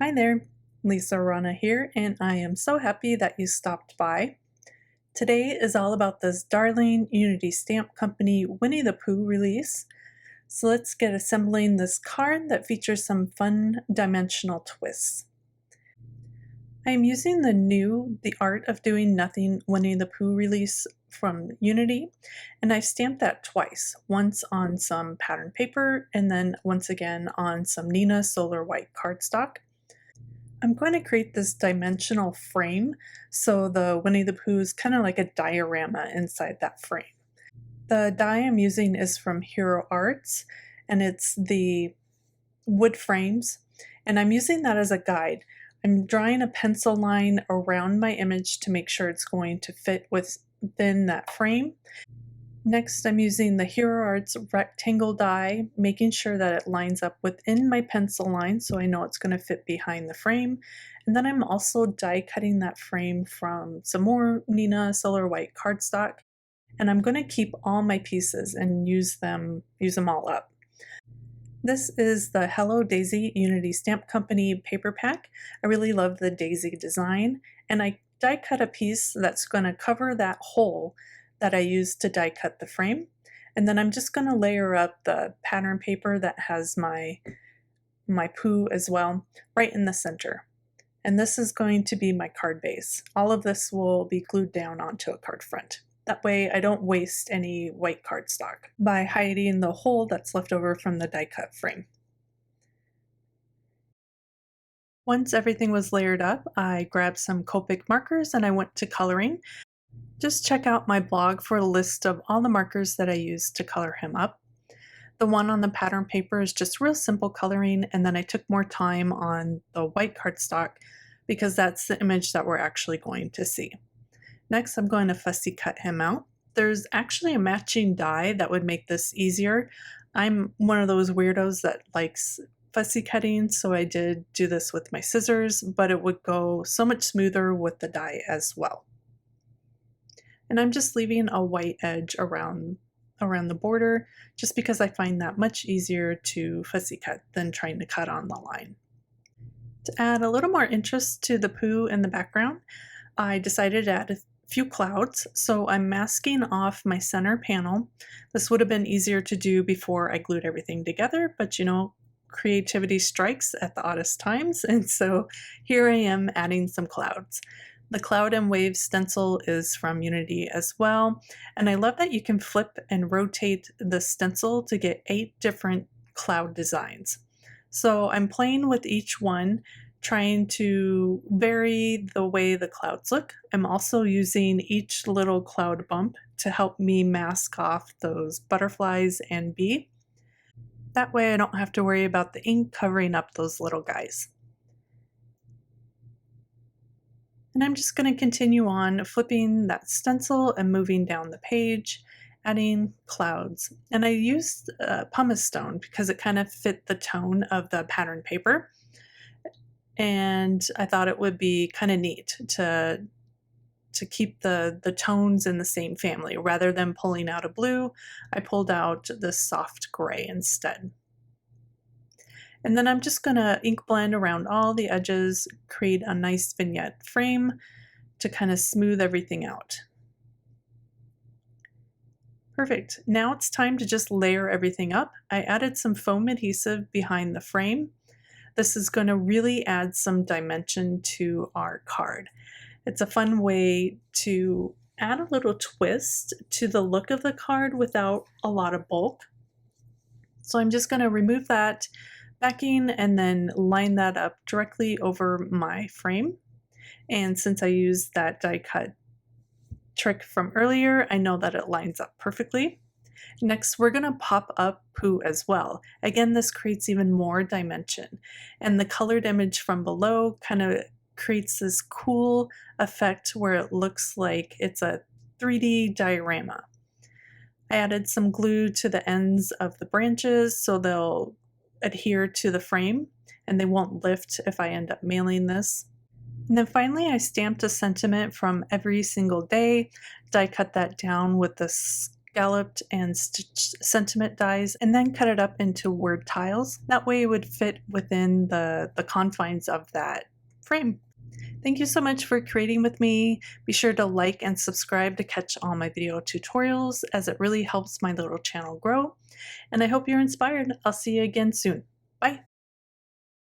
Hi there, Lisa Arana here, and I am so happy that you stopped by. Today is all about this darling Unity Stamp Company Winnie the Pooh release. So let's get assembling this card that features some fun dimensional twists. I am using the new The Art of Doing Nothing Winnie the Pooh release from Unity, and I've stamped that twice, once on some pattern paper and then once again on some Neenah Solar White cardstock. I'm going to create this dimensional frame, so the Winnie the Pooh is kind of like a diorama inside that frame. The die I'm using is from Hero Arts, and it's the wood frames, and I'm using that as a guide. I'm drawing a pencil line around my image to make sure it's going to fit within that frame. Next, I'm using the Hero Arts rectangle die, making sure that it lines up within my pencil line so I know it's going to fit behind the frame. And then I'm also die cutting that frame from some more Neenah Solar White cardstock. And I'm going to keep all my pieces and use them all up. This is the Hello Daisy Unity Stamp Company paper pack. I really love the daisy design, and I die cut a piece that's going to cover that hole that I used to die cut the frame. And then I'm just going to layer up the pattern paper that has my Pooh as well, right in the center. And this is going to be my card base. All of this will be glued down onto a card front. That way I don't waste any white cardstock by hiding the hole that's left over from the die cut frame. Once everything was layered up, I grabbed some Copic markers and I went to coloring. Just check out my blog for a list of all the markers that I used to color him up. The one on the pattern paper is just real simple coloring, and then I took more time on the white cardstock because that's the image that we're actually going to see. Next, I'm going to fussy cut him out. There's actually a matching die that would make this easier. I'm one of those weirdos that likes fussy cutting, so I did do this with my scissors, but it would go so much smoother with the die as well. And I'm just leaving a white edge around the border just because I find that much easier to fussy cut than trying to cut on the line. To add a little more interest to the Pooh in the background, I decided to add a few clouds, so I'm masking off my center panel. This would have been easier to do before I glued everything together, but you know, creativity strikes at the oddest times, and so here I am adding some clouds. The Cloud and Wave stencil is from Unity as well, and I love that you can flip and rotate the stencil to get 8 different cloud designs. So I'm playing with each one, trying to vary the way the clouds look. I'm also using each little cloud bump to help me mask off those butterflies and bee. That way I don't have to worry about the ink covering up those little guys. And I'm just going to continue on flipping that stencil and moving down the page, adding clouds. And I used pumice stone because it kind of fit the tone of the pattern paper. And I thought it would be kind of neat to keep the tones in the same family. Rather than pulling out a blue, I pulled out this soft gray instead. And then I'm just going to ink blend around all the edges, create a nice vignette frame to kind of smooth everything out. Perfect. Now it's time to just layer everything up. I added some foam adhesive behind the frame. This is going to really add some dimension to our card. It's a fun way to add a little twist to the look of the card without a lot of bulk. So I'm just going to remove that backing and then line that up directly over my frame. And since I used that die cut trick from earlier, I know that it lines up perfectly. Next, we're going to pop up Pooh as well. Again, this creates even more dimension. And the colored image from below kind of creates this cool effect where it looks like it's a 3D diorama. I added some glue to the ends of the branches so they'll adhere to the frame and they won't lift if I end up mailing this. And then finally I stamped a sentiment from every single day, die cut that down with this scalloped and stitched sentiment dies, and then cut it up into word tiles. That way it would fit within the confines of that frame. Thank you so much for creating with me. Be sure to like and subscribe to catch all my video tutorials, as it really helps my little channel grow. And I hope you're inspired. I'll see you again soon. Bye.